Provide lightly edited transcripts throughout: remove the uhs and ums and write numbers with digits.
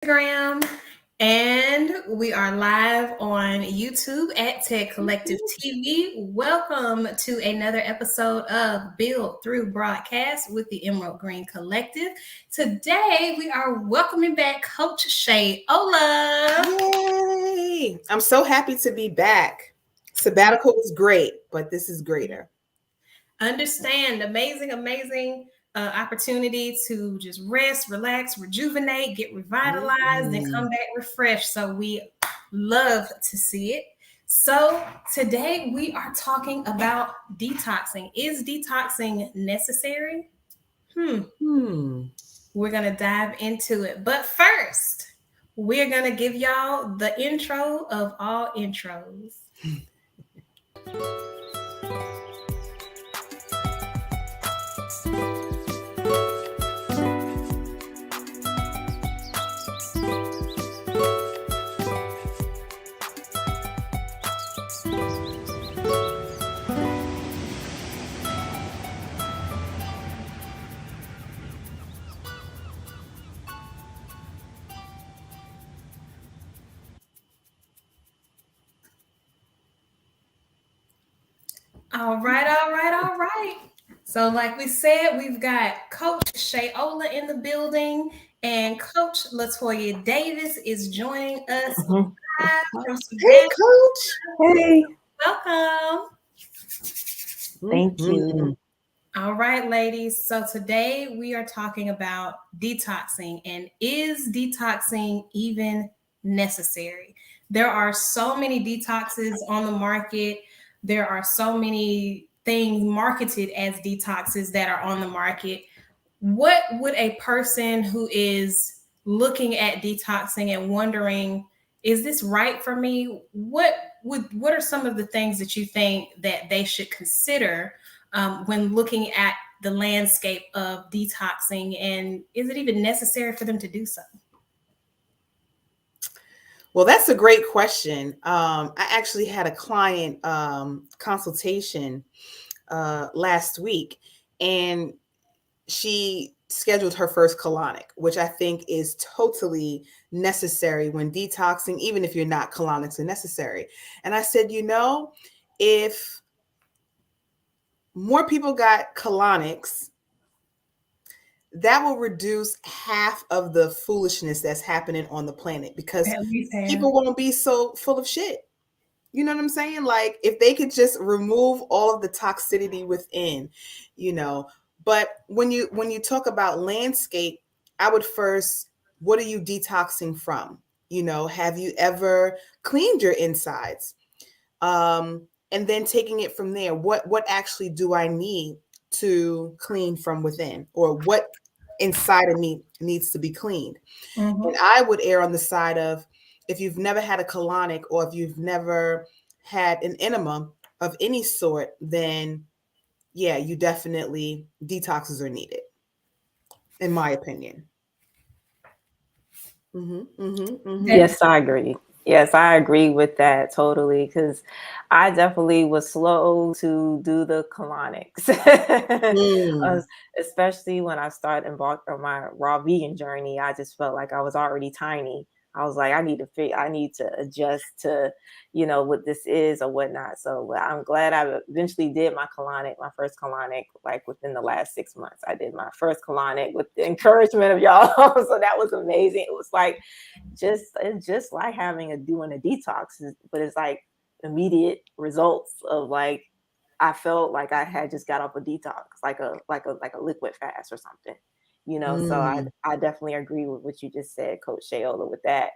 Instagram, and we are live on YouTube at Tech Collective TV. Welcome to another episode of Build Through Broadcast with the Emerald Green Collective. Today, we are welcoming back Coach Shay Ola. Yay! I'm so happy to be back. Sabbatical was great, but this is greater. Understand, amazing opportunity to just rest, relax, rejuvenate, get revitalized, and come back refreshed. So we love to see it. So today we are talking about detoxing. Is detoxing necessary? We're gonna dive into it. But first, we're gonna give y'all the intro of all intros. All right. So, like we said, we've got Coach Shayola in the building, and Coach Latoya Davis is joining us live from Hey, Savannah. Coach. Hey, Welcome. thank you. All right, ladies. So today we are talking about detoxing, and is detoxing even necessary? There are so many detoxes on the market. There are so many things marketed as detoxes that are on the market. What would a person who is looking at detoxing and wondering, is this right for me? What are some of the things that you think that they should consider when looking at the landscape of detoxing, and is it even necessary for them to do so? Well, that's a great question. I actually had a client consultation last week, and she scheduled her first colonic, which I think is totally necessary when detoxing, even if you're not, colonics are necessary. And I said, if more people got colonics, that will reduce half of the foolishness that's happening on the planet, because people won't be so full of shit. You know what I'm saying? Like, if they could just remove all of the toxicity within, But when you talk about landscape, I would first, what are you detoxing from? Have you ever cleaned your insides? And then taking it from there, what actually do I need to clean from within, or what inside of me needs to be cleaned? And I would err on the side of, if you've never had a colonic, or if you've never had an enema of any sort, then yeah, you definitely, detoxes are needed, in my opinion. Yes, I agree. Yes, I agree with that totally, because I definitely was slow to do the colonics, especially when I started embarked on my raw vegan journey. I just felt like I was already tiny. I was like, I need to adjust to, what this is or whatnot. So I'm glad I eventually did my first colonic, like within the last 6 months. I did my first colonic with the encouragement of y'all. So that was amazing. It was like, it's just like doing a detox, but it's like immediate results of, like, I felt like I had just got off a detox, like a liquid fast or something. So I definitely agree with what you just said, Coach Shayola, with that.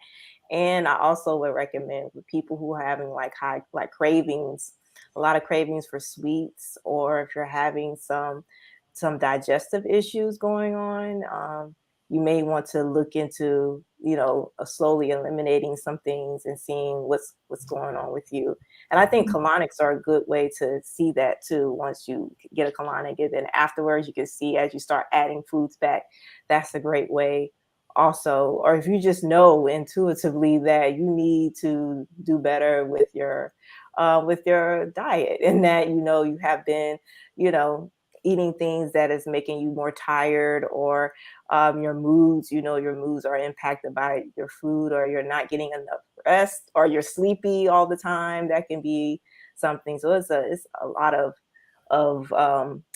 And I also would recommend with people who are having high cravings, a lot of cravings for sweets, or if you're having some digestive issues going on, you may want to look into, slowly eliminating some things and seeing what's going on with you. And I think colonics are a good way to see that too. Once you get a colonic, and then afterwards you can see, as you start adding foods back, that's a great way also. Or if you just know intuitively that you need to do better with your diet, and that you have been eating things that is making you more tired, or your moods, your moods are impacted by your food, or you're not getting enough rest, or you're sleepy all the time. That can be something. So it's a lot of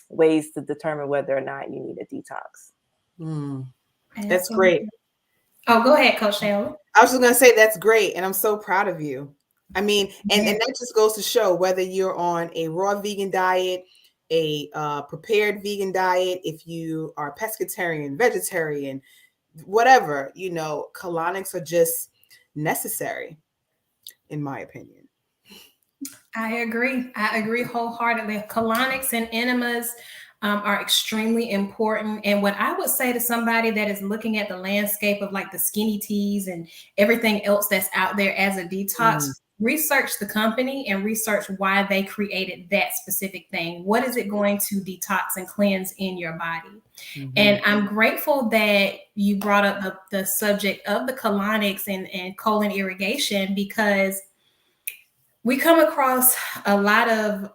ways to determine whether or not you need a detox. That's great. Oh, go ahead, Coach Shayla. I was just going to say that's great, and I'm so proud of you. I mean, and that just goes to show whether you're on a raw vegan diet, a prepared vegan diet, if you are pescatarian, vegetarian, whatever, colonics are just necessary, in my opinion. I agree wholeheartedly. Colonics and enemas are extremely important. And what I would say to somebody that is looking at the landscape of like the skinny teas and everything else that's out there as a detox, research the company and research why they created that specific thing. What is it going to detox and cleanse in your body? And I'm grateful that you brought up the subject of the colonics and colon irrigation, because we come across a lot of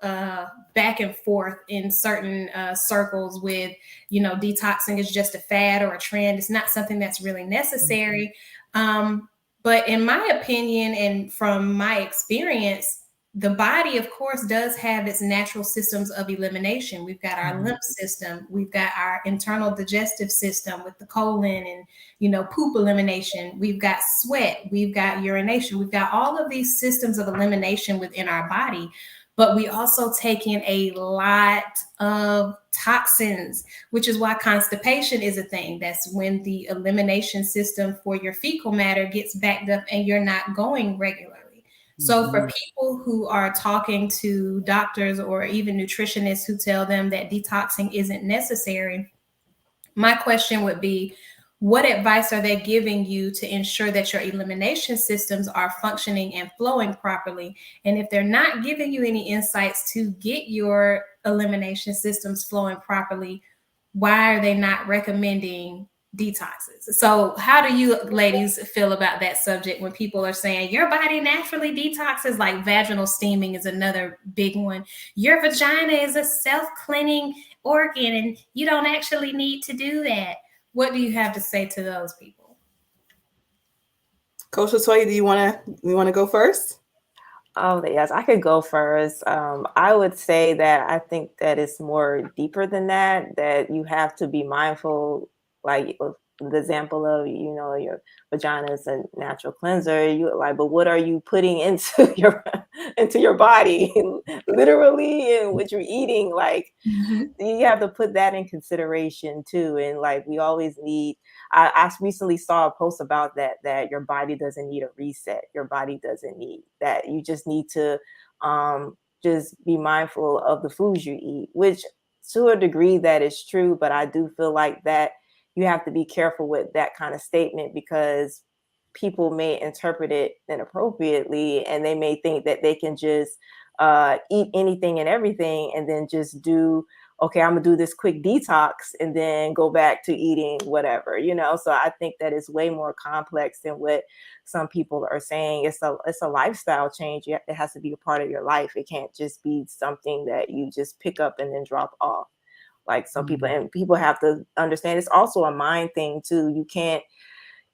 back and forth in certain circles with, detoxing is just a fad or a trend. It's not something that's really necessary. But in my opinion, and from my experience, the body, of course, does have its natural systems of elimination. We've got our lymph system, we've got our internal digestive system with the colon and, poop elimination. We've got sweat, we've got urination, we've got all of these systems of elimination within our body. But we also take in a lot of toxins, which is why constipation is a thing. That's when the elimination system for your fecal matter gets backed up and you're not going regularly. So for people who are talking to doctors or even nutritionists who tell them that detoxing isn't necessary, my question would be, what advice are they giving you to ensure that your elimination systems are functioning and flowing properly? And if they're not giving you any insights to get your elimination systems flowing properly, why are they not recommending detoxes? So how do you ladies feel about that subject when people are saying your body naturally detoxes? Like vaginal steaming is another big one. Your vagina is a self-cleaning organ and you don't actually need to do that. What do you have to say to those people? Coach Latoya, do you want to go first? Oh, yes, I could go first. I would say that I think that it's more deeper than that you have to be mindful, like the example of, your vagina is a natural cleanser. You like, but what are you putting into your body, literally, and what you're eating? Like, you have to put that in consideration too. And like, we always need. I recently saw a post about that your body doesn't need a reset. Your body doesn't need that. You just need to just be mindful of the foods you eat, which to a degree that is true. But I do feel like that you have to be careful with that kind of statement, because people may interpret it inappropriately and they may think that they can just eat anything and everything and then just do, okay, I'm gonna do this quick detox and then go back to eating whatever, So I think that it's way more complex than what some people are saying. It's a lifestyle change. It has to be a part of your life. It can't just be something that you just pick up and then drop off. Like some people, and people have to understand it's also a mind thing too. You can't,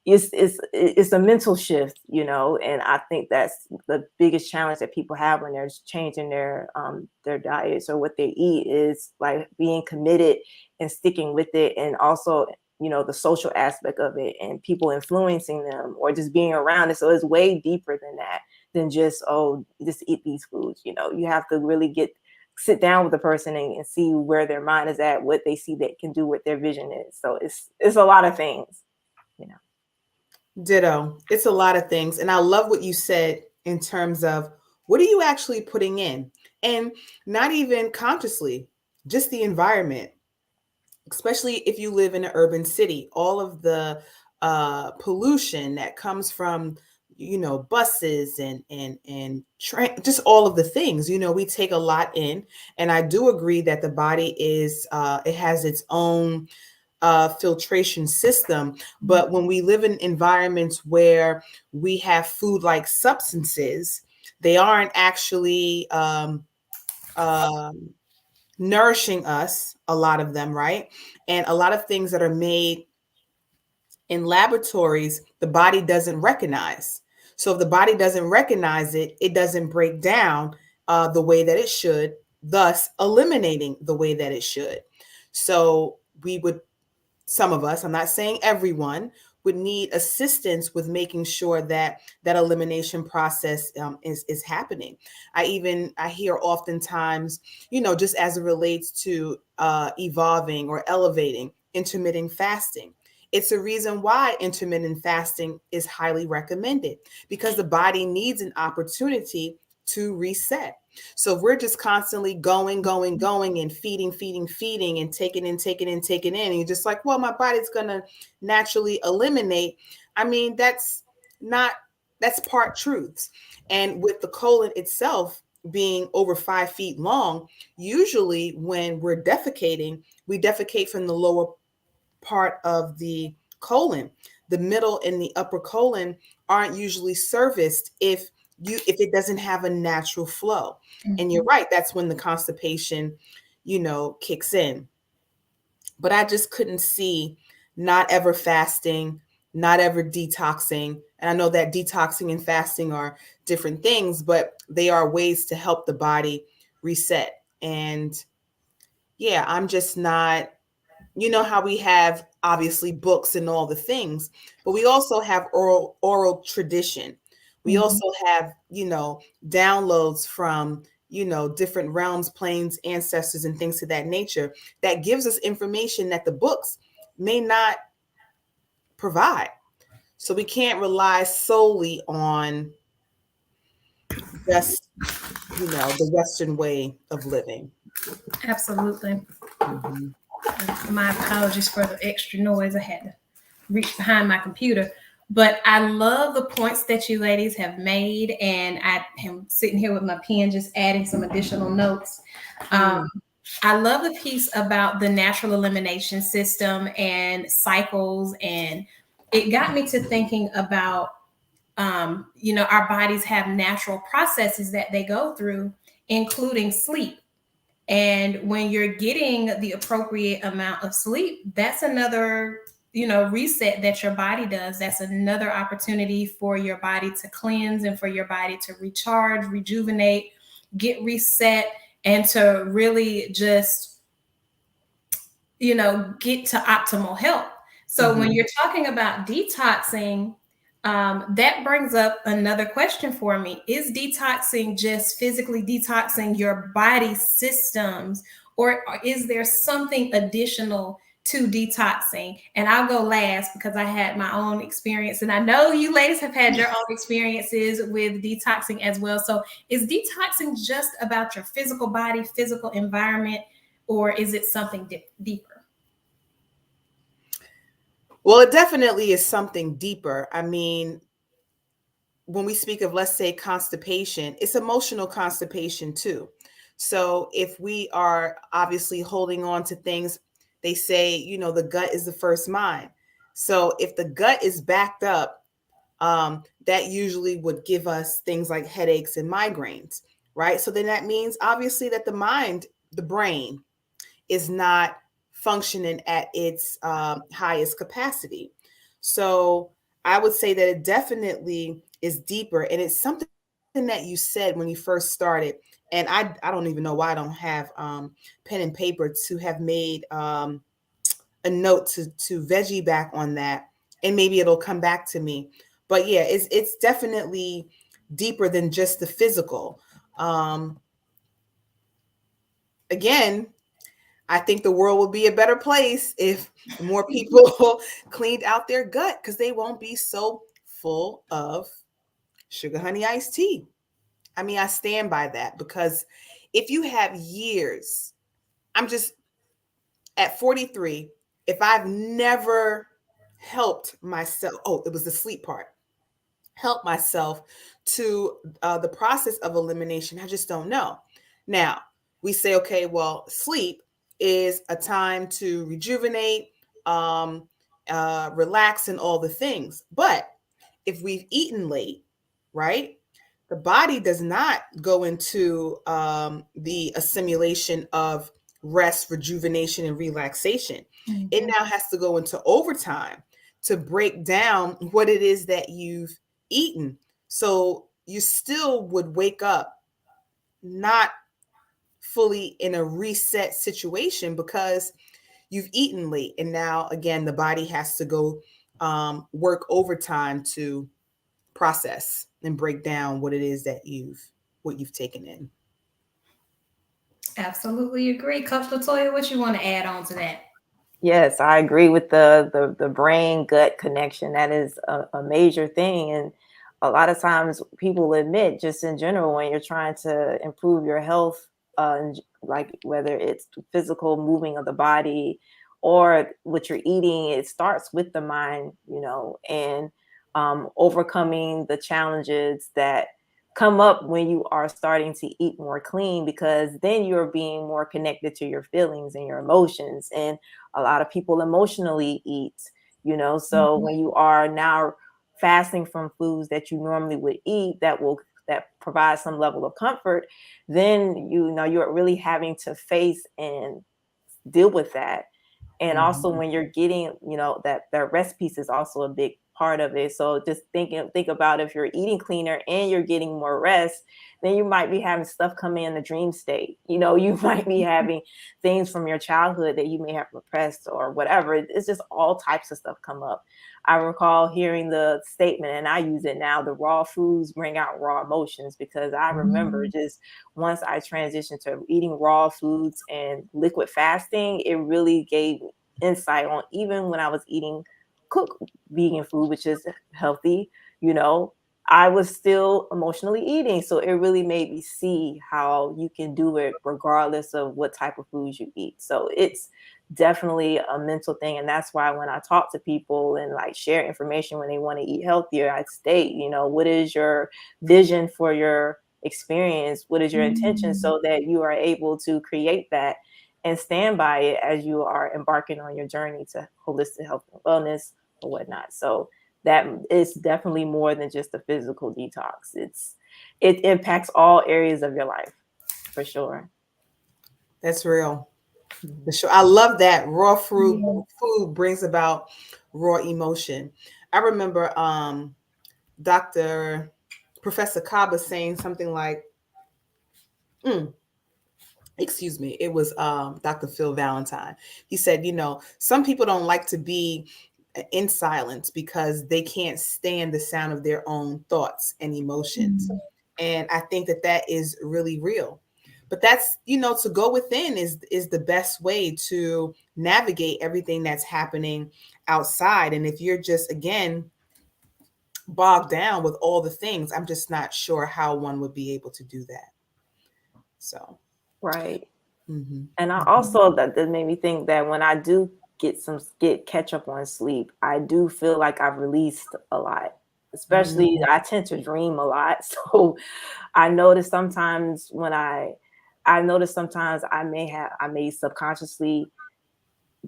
it's a mental shift, and I think that's the biggest challenge that people have when they're changing their diets or what they eat, is like being committed and sticking with it, and also the social aspect of it and people influencing them or just being around it. So it's way deeper than that, than just just eat these foods. You have to really sit down with the person and see where their mind is at, what they see that can do, what their vision is. So it's a lot of things. Ditto. It's a lot of things. And I love what you said in terms of what are you actually putting in? And not even consciously, just the environment, especially if you live in an urban city, all of the pollution that comes from, buses and train, just all of the things, we take a lot in. And I do agree that the body it has its own filtration system. But when we live in environments where we have food-like substances, they aren't actually nourishing us, a lot of them, right? And a lot of things that are made in laboratories, the body doesn't recognize. So if the body doesn't recognize it, it doesn't break down the way that it should, thus eliminating the way that it should. So we would, some of us, I'm not saying everyone, would need assistance with making sure that that elimination process is happening. I hear oftentimes, just as it relates to evolving or elevating intermittent fasting. It's a reason why intermittent fasting is highly recommended, because the body needs an opportunity to reset. So if we're just constantly going and feeding and taking in, and you're just like, well, my body's gonna naturally eliminate. I mean, not that's part truths. And with the colon itself being over 5 feet long, usually when we're defecating, we defecate from the lower part of the colon. The middle and the upper colon aren't usually serviced if it doesn't have a natural flow. And you're right, that's when the constipation, kicks in. But I just couldn't see not ever fasting, not ever detoxing. And I know that detoxing and fasting are different things, but they are ways to help the body reset. And yeah, I'm just not, how we have obviously books and all the things, but we also have oral tradition. We also have, downloads from, different realms, planes, ancestors, and things of that nature that gives us information that the books may not provide. So we can't rely solely on just, the Western way of living. Absolutely. Mhm. My apologies for the extra noise. I had to reach behind my computer. But I love the points that you ladies have made. And I am sitting here with my pen, just adding some additional notes. I love the piece about the natural elimination system and cycles. And it got me to thinking about, our bodies have natural processes that they go through, including sleep. And when you're getting the appropriate amount of sleep, that's another, reset that your body does. That's another opportunity for your body to cleanse and for your body to recharge, rejuvenate, get reset, and to really just, get to optimal health. So when you're talking about detoxing, that brings up another question for me. Is detoxing just physically detoxing your body systems, or is there something additional to detoxing? And I'll go last because I had my own experience, and I know you ladies have had your own experiences with detoxing as well. So is detoxing just about your physical body, physical environment, or is it something deeper? Well, it definitely is something deeper. I mean, when we speak of, let's say, constipation, it's emotional constipation too. So if we are obviously holding on to things, they say, the gut is the first mind. So if the gut is backed up, that usually would give us things like headaches and migraines, right? So then that means obviously that the mind, the brain, is not functioning at its highest capacity. So I would say that it definitely is deeper. And it's something that you said when you first started. And I don't even know why I don't have pen and paper to have made a note to veggie back on that. And maybe it'll come back to me. But yeah, it's definitely deeper than just the physical. Again, I think the world would be a better place if more people cleaned out their gut, because they won't be so full of sugar honey iced tea. I mean, I stand by that, because if you have years, I'm just at 43, if I've never helped myself, oh, it was the sleep part, help myself to the process of elimination, I just don't know. Now, we say, okay, well, sleep is a time to rejuvenate, relax, and all the things. But if we've eaten late, right, the body does not go into the assimilation of rest, rejuvenation, and relaxation. It now has to go into overtime to break down what it is that you've eaten. So you still would wake up not fully in a reset situation because you've eaten late. And now, again, the body has to go work overtime to process and break down what it is that you've taken in. Absolutely agree. Coach Latoya, what you want to add on to that? Yes, I agree with the brain gut connection. That is a major thing. And a lot of times people admit, just in general, when you're trying to improve your health, like whether it's physical moving of the body or what you're eating, it starts with the mind, and overcoming the challenges that come up when you are starting to eat more clean, because then you're being more connected to your feelings and your emotions. And a lot of people emotionally eat, so when you are now fasting from foods that you normally would eat that provide some level of comfort, then you're really having to face and deal with that. And also when you're getting, that rest piece is also a big part of it. So just think about, if you're eating cleaner and you're getting more rest, then you might be having stuff come in the dream state. You might be having things from your childhood that you may have repressed or whatever. It's just all types of stuff come up. I recall hearing the statement, and I use it now: the raw foods bring out raw emotions, because I remember just once I transitioned to eating raw foods and liquid fasting, it really gave insight on, even when I was eating cooked vegan food, which is healthy, I was still emotionally eating. So it really made me see how you can do it regardless of what type of foods you eat. So it's definitely a mental thing. And that's why when I talk to people and like share information when they want to eat healthier, I state, what is your vision for your experience? What is your intention, so that you are able to create that and stand by it as you are embarking on your journey to holistic health and wellness or whatnot. So that is definitely more than just a physical detox. It impacts all areas of your life, for sure. That's real. For sure. I love that raw food brings about raw emotion. I remember Dr. Professor Kaba saying something like, excuse me, it was Dr. Phil Valentine. He said, some people don't like to be in silence because they can't stand the sound of their own thoughts and emotions. And I think that is really real. But that's, to go within is the best way to navigate everything that's happening outside. And if you're just, again, bogged down with all the things, I'm just not sure how one would be able to do that. So, right. And I also, that made me think that when I do catch up on sleep, I do feel like I've released a lot. Especially, I tend to dream a lot. So I notice sometimes I may subconsciously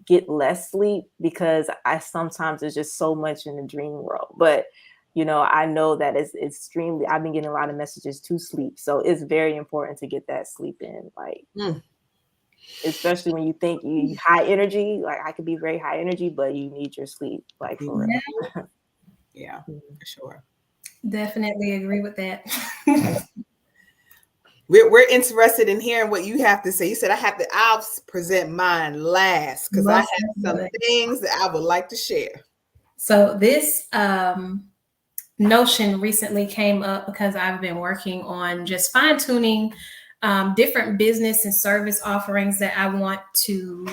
get less sleep, because I sometimes there's just so much in the dream world. But I know that it's extremely, I've been getting a lot of messages to sleep. So it's very important to get that sleep in, like especially when you think you high energy. Like, I could be very high energy, but you need your sleep, like, for real. Yeah, for sure. Definitely agree with that. We're interested in hearing what you have to say. You said I'll present mine last, because I have some things that I would like to share. So this notion recently came up because I've been working on just fine tuning different business and service offerings that I want to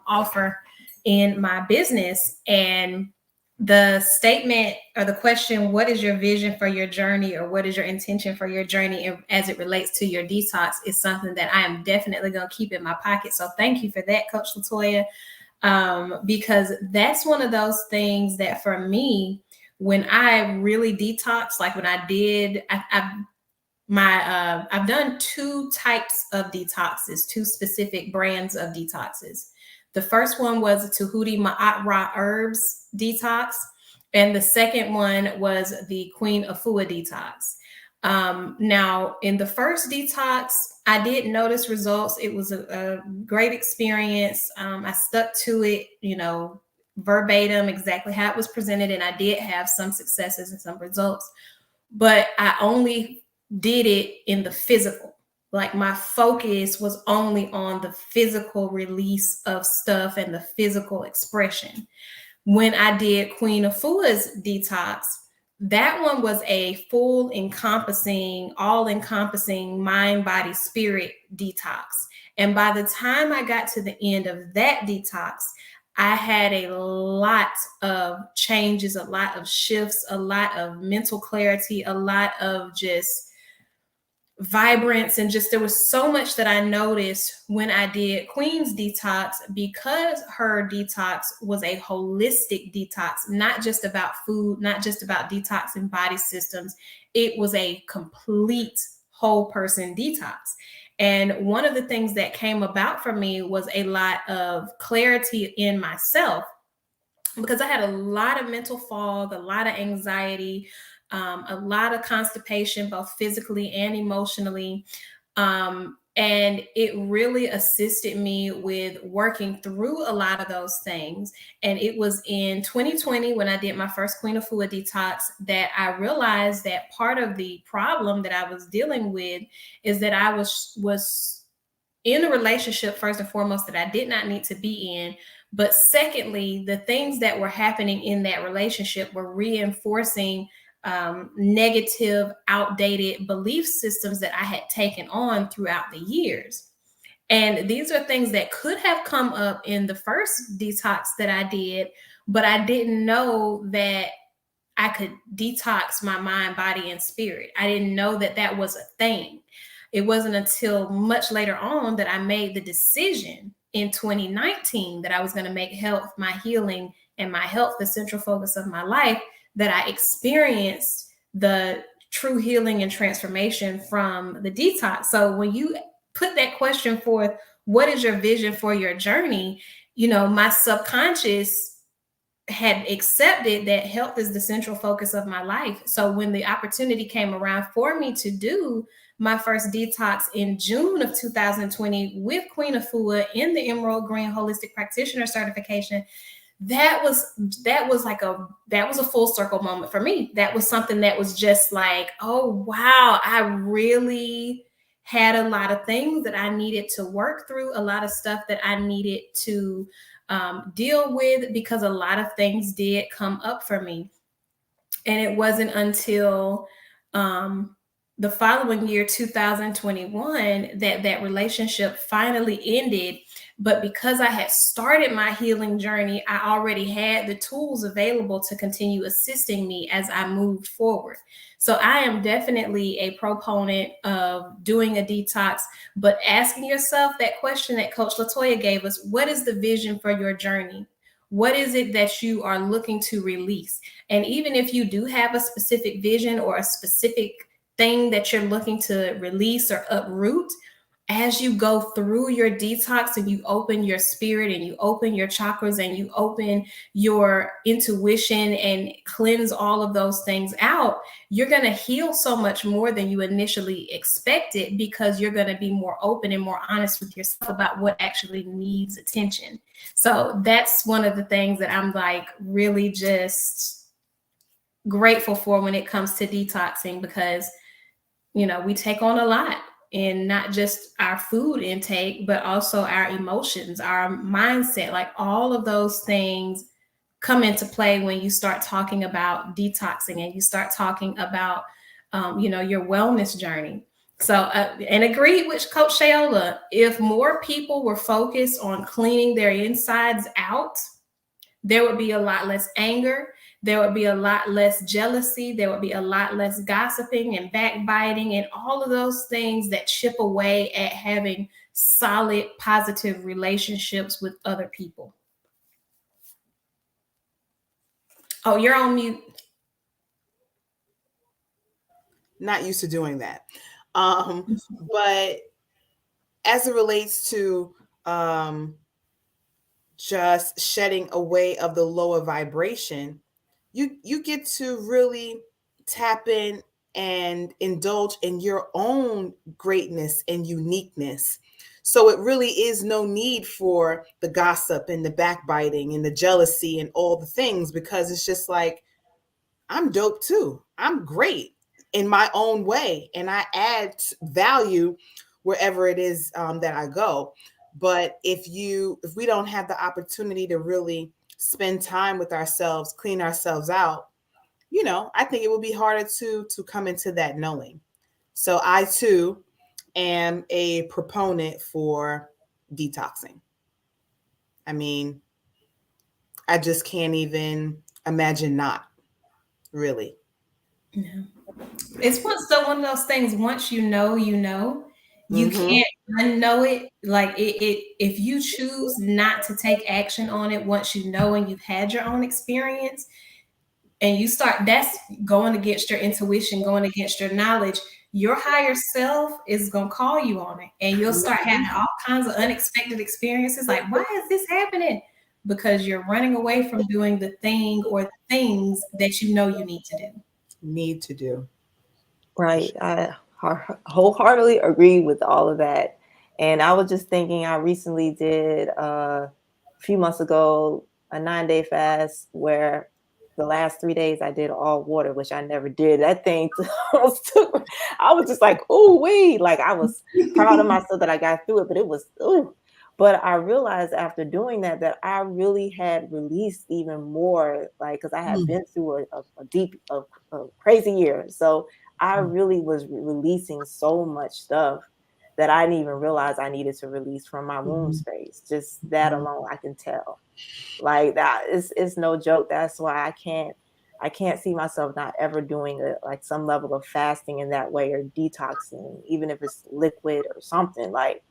offer in my business. And the statement or the question, what is your vision for your journey, or what is your intention for your journey as it relates to your detox, is something that I am definitely going to keep in my pocket. So thank you for that, Coach Latoya, because that's one of those things that for me, when I really detox, like when I did, I've done two types of detoxes, two specific brands of detoxes. The first one was a Tahuti Ma'at Ra herbs detox, and the second one was the Queen Afua detox. Now, in the first detox, I did notice results. It was a great experience. I stuck to it, verbatim, exactly how it was presented, and I did have some successes and some results. But I only did it in the physical. Like my focus was only on the physical release of stuff and the physical expression. When I did Queen Afua's detox, that one was a full encompassing, all encompassing mind, body, spirit detox. And by the time I got to the end of that detox, I had a lot of changes, a lot of shifts, a lot of mental clarity, a lot of just vibrance, and just there was so much that I noticed when I did Queen's detox, because her detox was a holistic detox, not just about food, not just about detoxing body systems. It was a complete whole person detox. And one of the things that came about for me was a lot of clarity in myself, because I had a lot of mental fog, a lot of anxiety, a lot of constipation, both physically and emotionally. And it really assisted me with working through a lot of those things. And it was in 2020, when I did my first Queen Afua detox, that I realized that part of the problem that I was dealing with is that I was in a relationship, first and foremost, that I did not need to be in. But secondly, the things that were happening in that relationship were reinforcing negative, outdated belief systems that I had taken on throughout the years. And these are things that could have come up in the first detox that I did, but I didn't know that I could detox my mind, body, and spirit. I didn't know that that was a thing. It wasn't until much later on that I made the decision in 2019 that I was going to make health, my healing, and my health the central focus of my life, that I experienced the true healing and transformation from the detox. So when you put that question forth, what is your vision for your journey? My subconscious had accepted that health is the central focus of my life. So when the opportunity came around for me to do my first detox in June of 2020 with Queen Afua in the Emerald Green Holistic Practitioner certification, that was a full circle moment for me. That was something that was just like, oh wow, I really had a lot of things that I needed to work through, a lot of stuff that I needed to deal with, because a lot of things did come up for me. And it wasn't until the following year, 2021, that relationship finally ended. But because I had started my healing journey, I already had the tools available to continue assisting me as I moved forward. So I am definitely a proponent of doing a detox, but asking yourself that question that Coach Latoya gave us: what is the vision for your journey? What is it that you are looking to release? And even if you do have a specific vision or a specific thing that you're looking to release or uproot, as you go through your detox and you open your spirit and you open your chakras and you open your intuition and cleanse all of those things out, you're going to heal so much more than you initially expected, because you're going to be more open and more honest with yourself about what actually needs attention. So that's one of the things that I'm like really just grateful for when it comes to detoxing, because we take on a lot, and not just our food intake, but also our emotions, our mindset, like all of those things come into play when you start talking about detoxing and you start talking about, your wellness journey. So, and agreed with Coach Shayola, if more people were focused on cleaning their insides out, there would be a lot less anger. There would be a lot less jealousy. There would be a lot less gossiping and backbiting and all of those things that chip away at having solid, positive relationships with other people. Oh, you're on mute. Not used to doing that. But as it relates to just shedding away of the lower vibration, you get to really tap in and indulge in your own greatness and uniqueness. So it really is no need for the gossip and the backbiting and the jealousy and all the things, because it's just like, I'm dope too. I'm great in my own way, and I add value wherever it is that I go. But if we don't have the opportunity to really spend time with ourselves, clean ourselves out, I think it will be harder to come into that knowing. So I too am a proponent for detoxing. I mean, I just can't even imagine not, really. Yeah. It's one of those things. Once you know, you Mm-hmm. can't unknow it. Like if you choose not to take action on it, once you know and you've had your own experience, and you start, that's going against your intuition, going against your knowledge. Your higher self is gonna call you on it, and you'll start having all kinds of unexpected experiences. Like, why is this happening? Because you're running away from doing the thing or the things that you know you need to do. Need to do. Right. I wholeheartedly agree with all of that. And I was just thinking, I recently did a few months ago a 9-day fast where the last 3 days I did all water, which I never did. That thing I was just like, oh, wait. Like I was proud of myself that I got through it, but it was, ooh. But I realized after doing that I really had released even more, like, because I had been through a deep, a crazy year. So I really was releasing so much stuff that I didn't even realize I needed to release from my womb space. Just that alone, I can tell. Like that is, it's no joke. That's why I can't see myself not ever doing like some level of fasting in that way, or detoxing, even if it's liquid or something. Like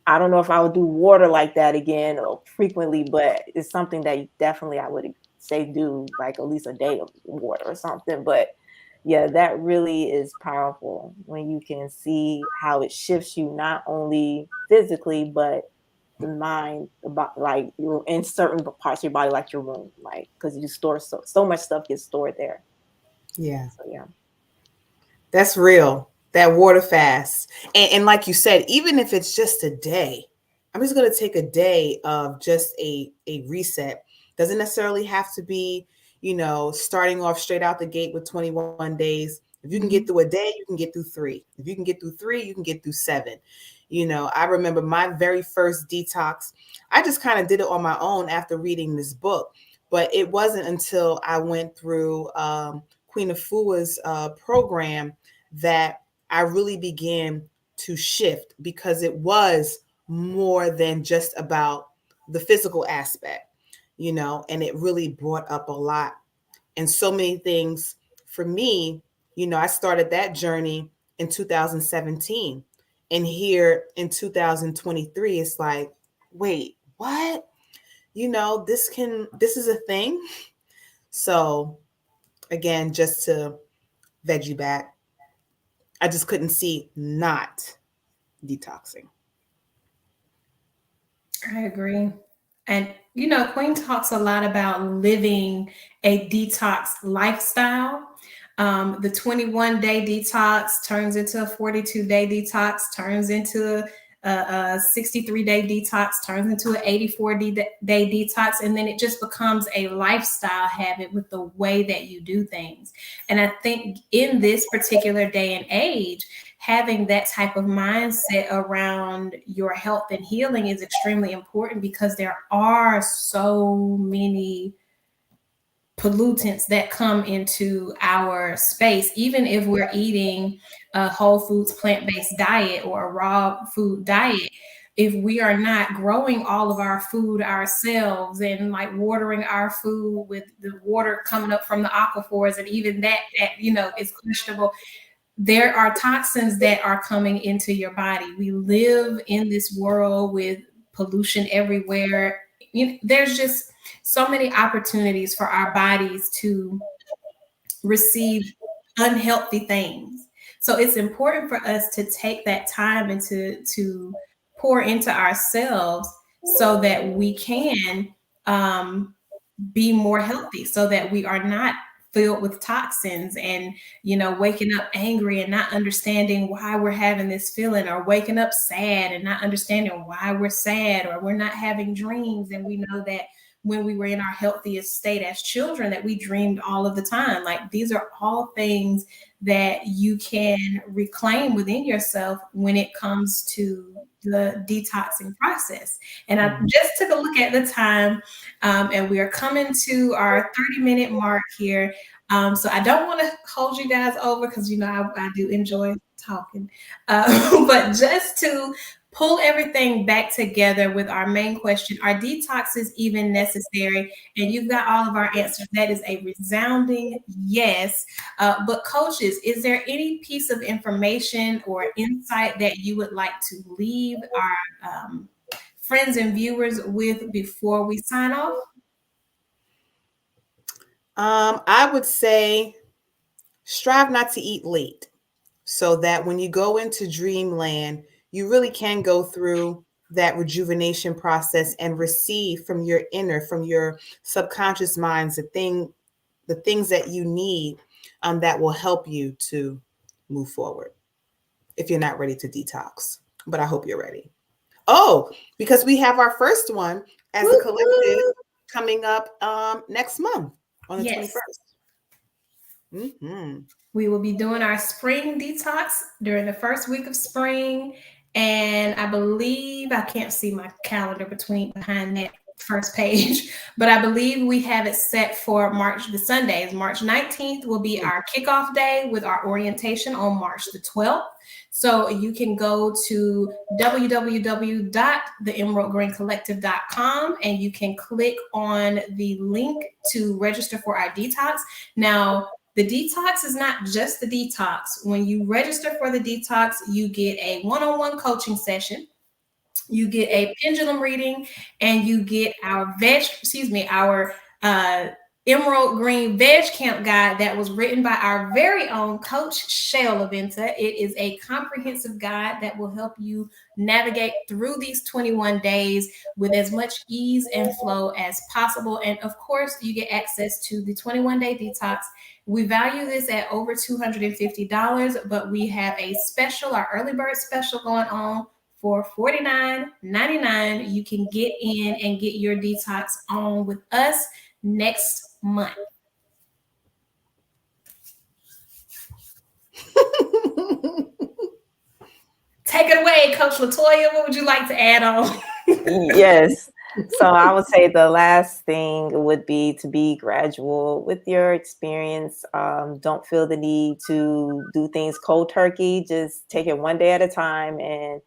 I don't know if I would do water like that again or frequently, but it's something that definitely I would say do like at least a day of water or something. But yeah, that really is powerful when you can see how it shifts you, not only physically, but the mind, about like you're in certain parts of your body, like your womb, like because you store so much stuff gets stored there. Yeah. So yeah. That's real. That water fast. And like you said, even if it's just a day, I'm just going to take a day of just a reset. Doesn't necessarily have to be, starting off straight out the gate with 21 days. If you can get through a day, you can get through 3. If you can get through 3, you can get through 7. I remember my very first detox. I just kind of did it on my own after reading this book. But it wasn't until I went through Queen Afua's program that I really began to shift, because it was more than just about the physical aspect, and it really brought up a lot and so many things for me. I started that journey in 2017, and here in 2023, it's like, wait, what? This is a thing. So again, just to veg you back, I just couldn't see not detoxing. I agree. And Queen talks a lot about living a detox lifestyle. The 21-day detox turns into a 42-day detox, turns into a 63-day detox, turns into an 84-day detox, and then it just becomes a lifestyle habit with the way that you do things. And I think in this particular day and age, having that type of mindset around your health and healing is extremely important, because there are so many pollutants that come into our space. Even if we're eating a whole foods plant-based diet or a raw food diet, if we are not growing all of our food ourselves and like watering our food with the water coming up from the aquifers, and even that is questionable, there are toxins that are coming into your body. We live in this world with pollution everywhere. There's just so many opportunities for our bodies to receive unhealthy things. So it's important for us to take that time and to pour into ourselves so that we can be more healthy, so that we are not filled with toxins, and waking up angry and not understanding why we're having this feeling, or waking up sad and not understanding why we're sad, or we're not having dreams. And we know that when we were in our healthiest state as children, that we dreamed all of the time. Like, these are all things that you can reclaim within yourself when it comes to the detoxing process. And I just took a look at the time, and we are coming to our 30-minute mark here. So I don't want to hold you guys over, because I do enjoy talking. But just to pull everything back together with our main question, are detoxes even necessary? And you've got all of our answers. That is a resounding yes. But coaches, is there any piece of information or insight that you would like to leave our friends and viewers with before we sign off? I would say strive not to eat late, so that when you go into dreamland, you really can go through that rejuvenation process and receive from your inner, from your subconscious minds, the things that you need, that will help you to move forward if you're not ready to detox. But I hope you're ready. Oh, because we have our first one as a collective coming up next month on the 21st. We will be doing our spring detox during the first week of spring. And I believe, I can't see my calendar behind that first page, but I believe we have it set for the Sundays. March 19th will be our kickoff day, with our orientation on March the 12th. So you can go to www.theemeraldgreencollective.com, and you can click on the link to register for our detox. Now, the detox is not just the detox. When you register for the detox, you get a one-on-one coaching session, you get a pendulum reading, and you get our Emerald Green Veg Camp Guide that was written by our very own Coach Shell Laventa. It is a comprehensive guide that will help you navigate through these 21 days with as much ease and flow as possible. And of course, you get access to the 21-day detox. We value this at over $250, but we have a special, our early bird special going on for $49.99. You can get in and get your detox on with us next month. Take it away, Coach Latoya. What would you like to add on? Yes. So I would say the last thing would be to be gradual with your experience. Don't feel the need to do things cold turkey. Just take it one day at a time, and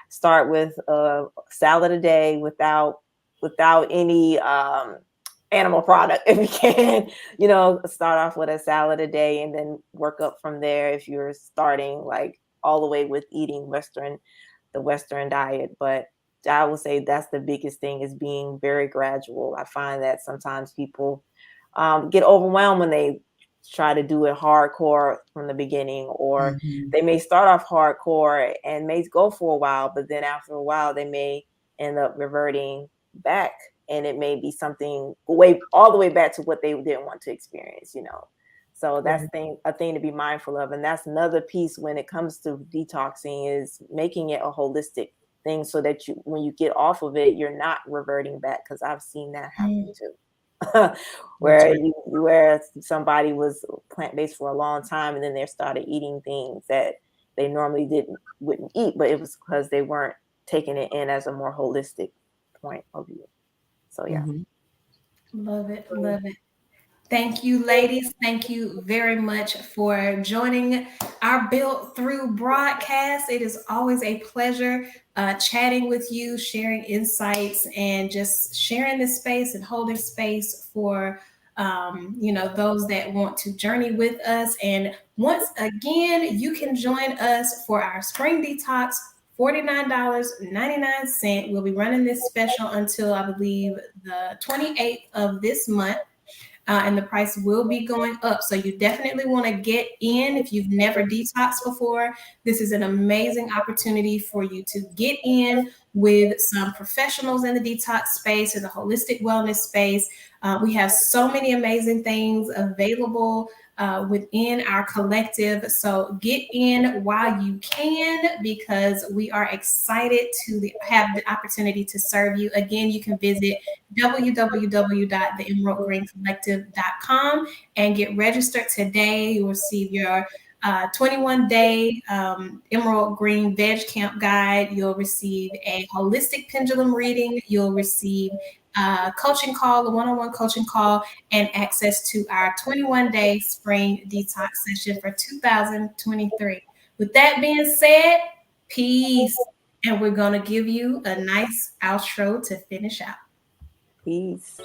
start with a salad a day without any animal product. If you can, start off with a salad a day and then work up from there if you're starting like all the way with eating the Western diet. But I would say that's the biggest thing, is being very gradual. I find that sometimes people get overwhelmed when they try to do it hardcore from the beginning, or they may start off hardcore and may go for a while, but then after a while they may end up reverting back, and it may be something all the way back to what they didn't want to experience, So that's a thing to be mindful of. And that's another piece when it comes to detoxing, is making it a holistic thing, so that when you get off of it, you're not reverting back. Because I've seen that happen too. where somebody was plant-based for a long time, and then they started eating things that they normally wouldn't eat, but it was because they weren't taking it in as a more holistic point of view. So yeah. Love it. Thank you, ladies. Thank you very much for joining our Built Through broadcast. It is always a pleasure chatting with you, sharing insights, and just sharing this space and holding space for those that want to journey with us. And once again, you can join us for our spring detox. $49.99. We'll be running this special until, I believe, the 28th of this month. and the price will be going up. So you definitely want to get in if you've never detoxed before. This is an amazing opportunity for you to get in with some professionals in the detox space or the holistic wellness space. We have so many amazing things available within our collective. So get in while you can, because we are excited to have the opportunity to serve you. Again, you can visit www.theemeraldgreencollective.com and get registered today. You'll receive your 21-day Emerald Green Veg Camp Guide. You'll receive a holistic pendulum reading. You'll receive coaching call, a one-on-one coaching call, and access to our 21-day spring detox session for 2023. With that being said, peace. And we're going to give you a nice outro to finish out. Peace.